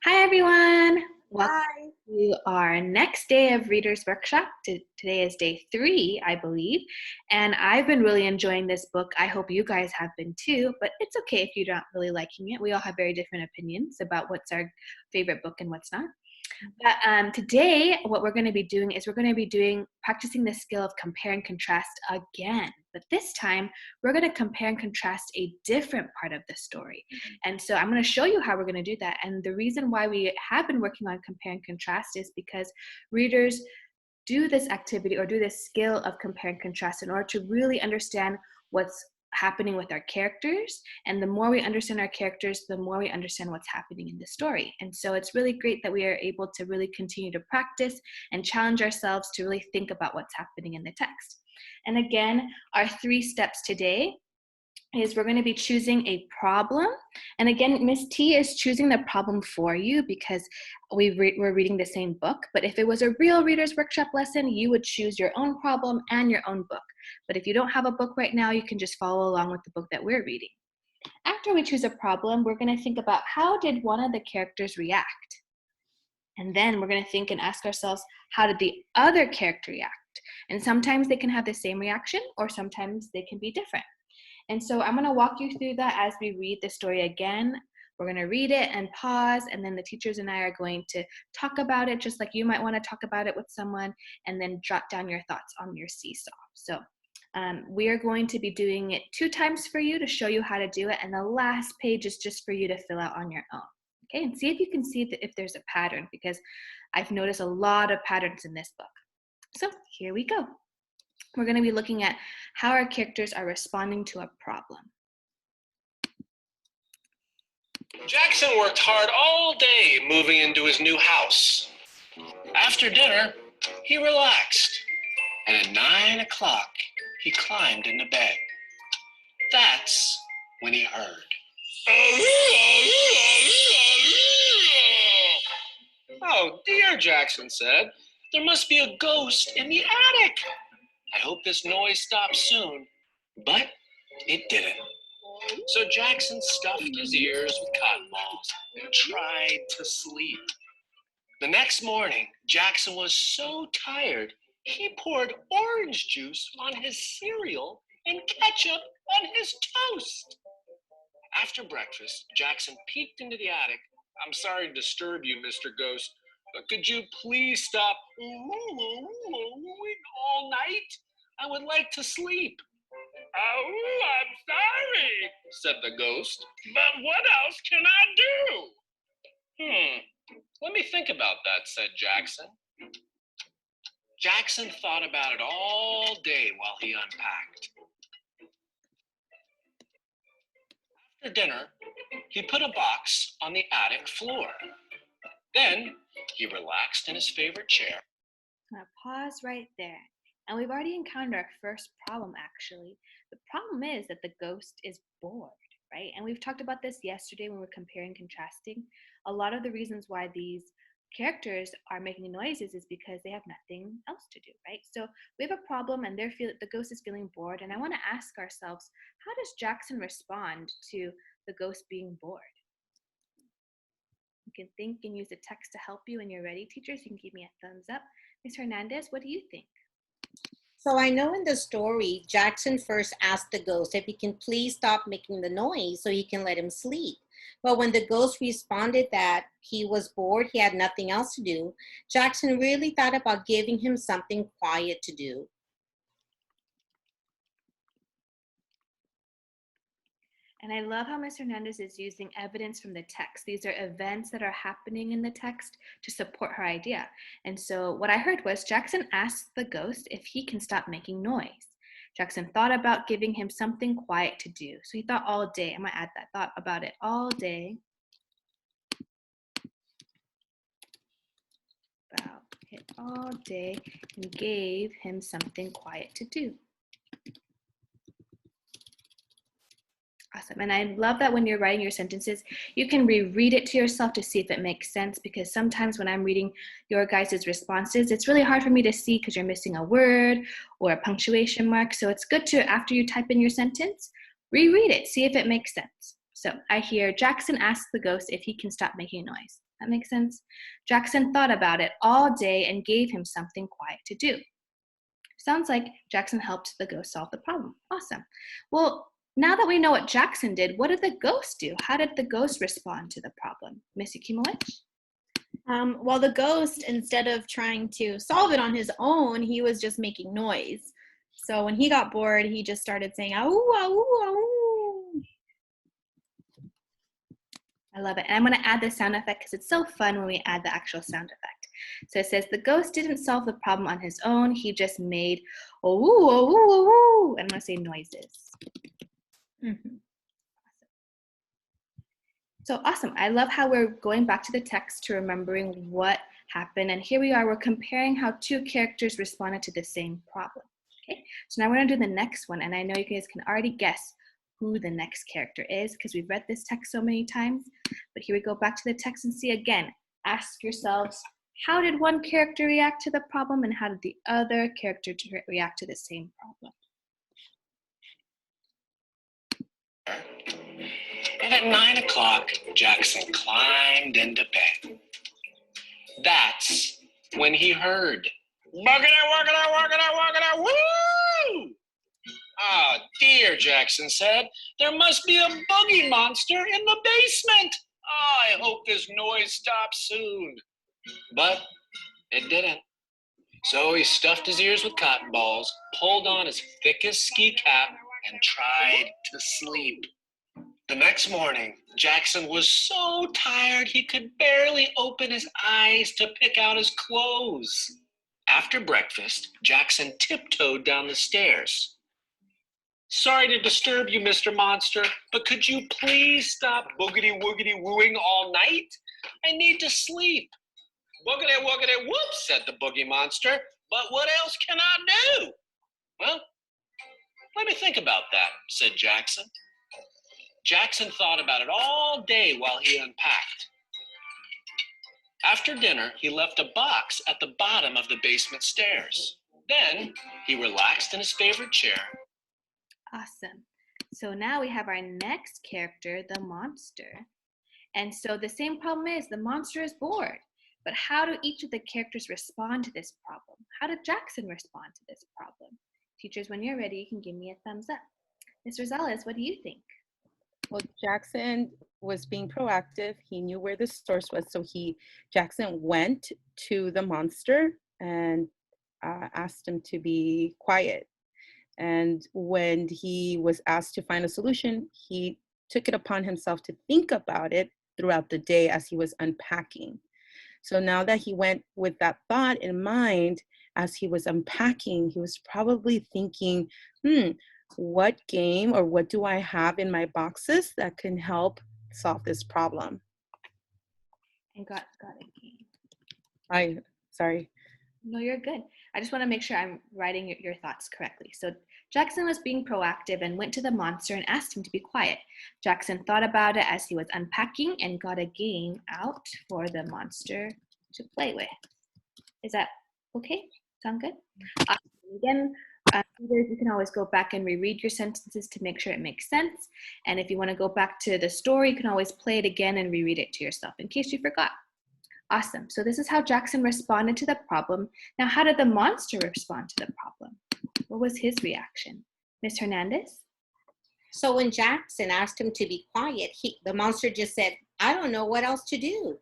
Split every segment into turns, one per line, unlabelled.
Hi, everyone. Welcome
Hi.
to our next day of Readers Workshop. Today is day 3, I believe, and I've been really enjoying this book. I hope you guys have been too, but it's okay if you're not really liking it. We all have very different opinions about what's our favorite book and what's not. But today, what we're going to be doing is practicing the skill of compare and contrast again. But this time, we're going to compare and contrast a different part of the story. And so I'm going to show you how we're going to do that. And the reason why we have been working on compare and contrast is because readers do this activity or do this skill of compare and contrast in order to really understand what's happening with our characters. And the more we understand our characters, the more we understand what's happening in the story. And so it's really great that we are able to really continue to practice and challenge ourselves to really think about what's happening in the text. And again, our 3 steps today is we're going to be choosing a problem. And again, Miss T is choosing the problem for you because we're reading the same book. But if it was a real Reader's Workshop lesson, you would choose your own problem and your own book. But if you don't have a book right now, you can just follow along with the book that we're reading. After we choose a problem, we're going to think about how did one of the characters react? And then we're going to think and ask ourselves, how did the other character react? And sometimes they can have the same reaction, or sometimes they can be different. And so I'm going to walk you through that as we read the story again. We're going to read it and pause, and then the teachers and I are going to talk about it just like you might want to talk about it with someone, and then jot down your thoughts on your seesaw. So we are going to be doing it 2 times for you to show you how to do it, and the last page is just for you to fill out on your own. Okay, and see if you can see if there's a pattern, because I've noticed a lot of patterns in this book. So here we go. We're going to be looking at how our characters are responding to a problem.
Jackson worked hard all day moving into his new house. After dinner, he relaxed, and at 9 o'clock, he climbed into bed. That's when he heard. Oh dear, Jackson said. There must be a ghost in the attic. I hope this noise stops soon. But it didn't. So Jackson stuffed his ears with cotton balls and tried to sleep. The next morning, Jackson was so tired, he poured orange juice on his cereal and ketchup on his toast. After breakfast, Jackson peeked into the attic. I'm sorry to disturb you, Mr. Ghost, but could you please stop all night? I would like to sleep. Oh, I'm sorry, said the ghost, but what else can I do? Let me think about that, said Jackson. Jackson thought about it all day while he unpacked. After dinner, he put a box on the attic floor. Then he relaxed in his favorite chair.
I'm going to pause right there. And we've already encountered our first problem, actually. The problem is that the ghost is bored, right? And we've talked about this yesterday when we were comparing and contrasting. A lot of the reasons why these characters are making noises is because they have nothing else to do, right? So we have a problem and the ghost is feeling bored. And I want to ask ourselves, how does Jackson respond to the ghost being bored? You can think and use the text to help you when you're ready. Teachers, you can give me a thumbs up. Ms. Hernandez, what do you think?
So I know in the story, Jackson first asked the ghost if he can please stop making the noise so he can let him sleep. But when the ghost responded that he was bored, he had nothing else to do, Jackson really thought about giving him something quiet to do.
And I love how Ms. Hernandez is using evidence from the text. These are events that are happening in the text to support her idea. And so what I heard was Jackson asked the ghost if he can stop making noise. Jackson thought about giving him something quiet to do. So he thought all day. I'm going to add that, thought about it all day. About it all day and gave him something quiet to do. Awesome. And I love that when you're writing your sentences, you can reread it to yourself to see if it makes sense, because sometimes when I'm reading your guys' responses, it's really hard for me to see because you're missing a word or a punctuation mark. So it's good to, after you type in your sentence, reread it, see if it makes sense. So I hear Jackson asks the ghost if he can stop making noise. That makes sense? Jackson thought about it all day and gave him something quiet to do. Sounds like Jackson helped the ghost solve the problem. Awesome. Well, now that we know what Jackson did, what did the ghost do? How did the ghost respond to the problem? Miss Yukimowicz?
Well, the ghost, instead of trying to solve it on his own, he was just making noise. So when he got bored, he just started saying, "Ow, ow, ow."
I love it. And I'm going to add the sound effect because it's so fun when we add the actual sound effect. So it says, the ghost didn't solve the problem on his own. He just made, oh, ooh, oh, ooh, oh, ooh. I'm going to say noises.
Mm-hmm.
So awesome. I love how we're going back to the text to remembering what happened. And here we are, we're comparing how two characters responded to the same problem. Okay, so now we're going to do the next one. And I know you guys can already guess who the next character is because we've read this text so many times. But here we go back to the text and see again. Ask yourselves, how did one character react to the problem and how did the other character react to the same problem?
And at 9 o'clock, Jackson climbed into bed. That's when he heard, "Buggity, wuggity, wuggity, wuggity, woo!" "Oh dear," Jackson said, "there must be a boogie monster in the basement. Oh, I hope this noise stops soon." But it didn't. So he stuffed his ears with cotton balls, pulled on his thickest ski cap, and tried to sleep. The next morning, Jackson was so tired he could barely open his eyes to pick out his clothes. After breakfast, Jackson tiptoed down the stairs. "Sorry to disturb you, Mr. Monster, but could you please stop boogity-woogity wooing all night? I need to sleep." "Boogity-woogity whoop," said the boogie monster, "but what else can I do?" "Well, let me think about that," said Jackson. Jackson thought about it all day while he unpacked. After dinner, he left a box at the bottom of the basement stairs. Then he relaxed in his favorite chair.
Awesome. So now we have our next character, the monster. And so the same problem is the monster is bored. But how do each of the characters respond to this problem? How did Jackson respond to this problem? Teachers, when you're ready, you can give me a thumbs up. Ms. Rosales, what do you think?
Well, Jackson was being proactive. He knew where the source was. So Jackson went to the monster and asked him to be quiet. And when he was asked to find a solution, he took it upon himself to think about it throughout the day as he was unpacking. So now that he went with that thought in mind, as he was unpacking, he was probably thinking, what game or what do I have in my boxes that can help solve this problem?
And got a game.
Sorry.
No, you're good. I just want to make sure I'm writing your thoughts correctly. So Jackson was being proactive and went to the monster and asked him to be quiet. Jackson thought about it as he was unpacking and got a game out for the monster to play with. Is that okay? Sound good? Again, you can always go back and reread your sentences to make sure it makes sense. And if you want to go back to the story, you can always play it again and reread it to yourself in case you forgot. Awesome. So this is how Jackson responded to the problem. Now, how did the monster respond to the problem? What was his reaction? Ms. Hernandez?
So when Jackson asked him to be quiet, the monster just said, "I don't know what else to do."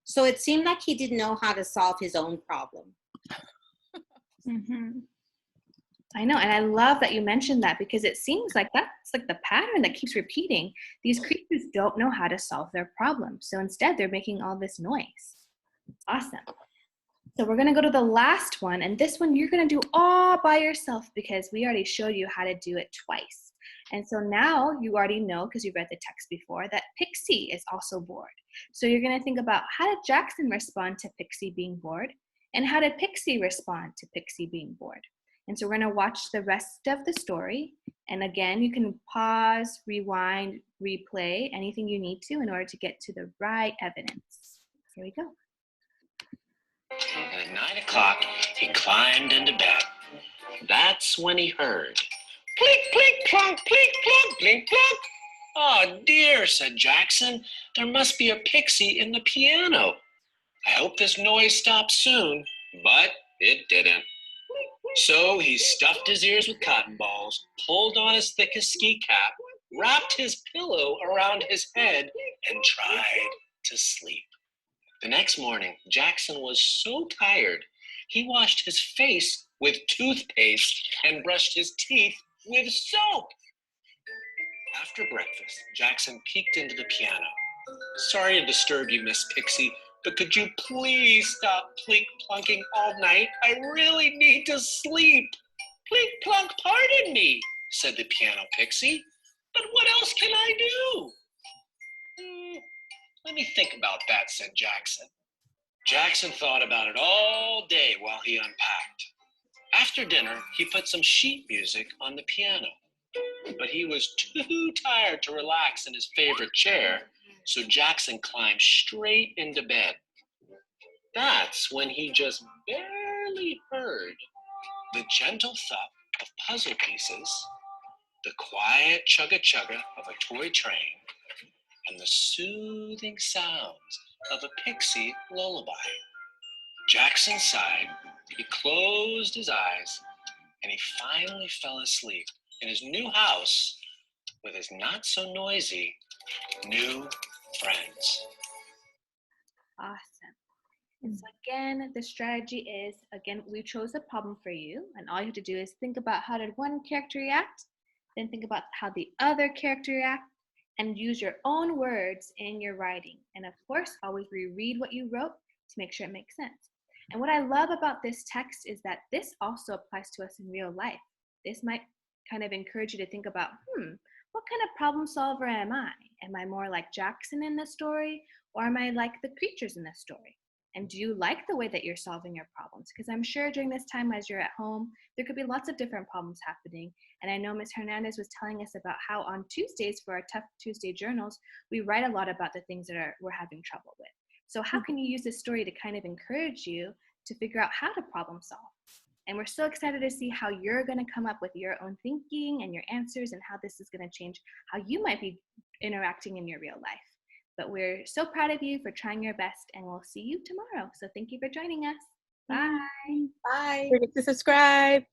So it seemed like he didn't know how to solve his own problem.
Mm-hmm.
I know, and I love that you mentioned that because it seems like that's like the pattern that keeps repeating. These creatures don't know how to solve their problems. So instead, they're making all this noise. Awesome. So we're going to go to the last one, and this one you're going to do all by yourself because we already showed you how to do it twice. And so now you already know, because you read the text before, that Pixie is also bored. So you're going to think about, how did Jackson respond to Pixie being bored? And how did Pixie respond to Pixie being bored? And so we're going to watch the rest of the story. And again, you can pause, rewind, replay, anything you need to in order to get to the right evidence. Here we go.
At 9 o'clock, he climbed into bed. That's when he heard, plink, plink, plonk, plink, plonk, plink, plonk. "Oh dear," said Jackson, "there must be a pixie in the piano. I hope this noise stops soon." But it didn't. So he stuffed his ears with cotton balls, pulled on his thickest ski cap, wrapped his pillow around his head, and tried to sleep. The next morning, Jackson was so tired, he washed his face with toothpaste and brushed his teeth with soap. After breakfast, Jackson peeked into the piano. "Sorry to disturb you, Miss Pixie, but could you please stop plink-plunking all night? I really need to sleep." "Plink-plunk, pardon me," said the piano pixie. "But what else can I do?" Let me think about that," said Jackson. Jackson thought about it all day while he unpacked. After dinner, he put some sheet music on the piano. But he was too tired to relax in his favorite chair, so Jackson climbed straight into bed. That's when he just barely heard the gentle thump of puzzle pieces, the quiet chugga-chugga of a toy train, and the soothing sounds of a pixie lullaby. Jackson sighed, he closed his eyes, and he finally fell asleep in his new house with his not-so-noisy new friends.
Awesome. And so again, the strategy is, again, we chose a problem for you, and all you have to do is think about how did one character react, then think about how the other character react, and use your own words in your writing. And of course, always reread what you wrote to make sure it makes sense. And what I love about this text is that this also applies to us in real life. This might kind of encourage you to think about, what kind of problem solver am I? Am I more like Jackson in the story, or am I like the creatures in the story? And do you like the way that you're solving your problems? Because I'm sure during this time as you're at home, there could be lots of different problems happening. And I know Ms. Hernandez was telling us about how on Tuesdays for our Tough Tuesday journals, we write a lot about the things that we're having trouble with. So how can you use this story to kind of encourage you to figure out how to problem solve? And we're so excited to see how you're going to come up with your own thinking and your answers and how this is going to change how you might be interacting in your real life. But we're so proud of you for trying your best, and we'll see you tomorrow. So thank you for joining us. Bye.
Bye.
Don't forget to subscribe.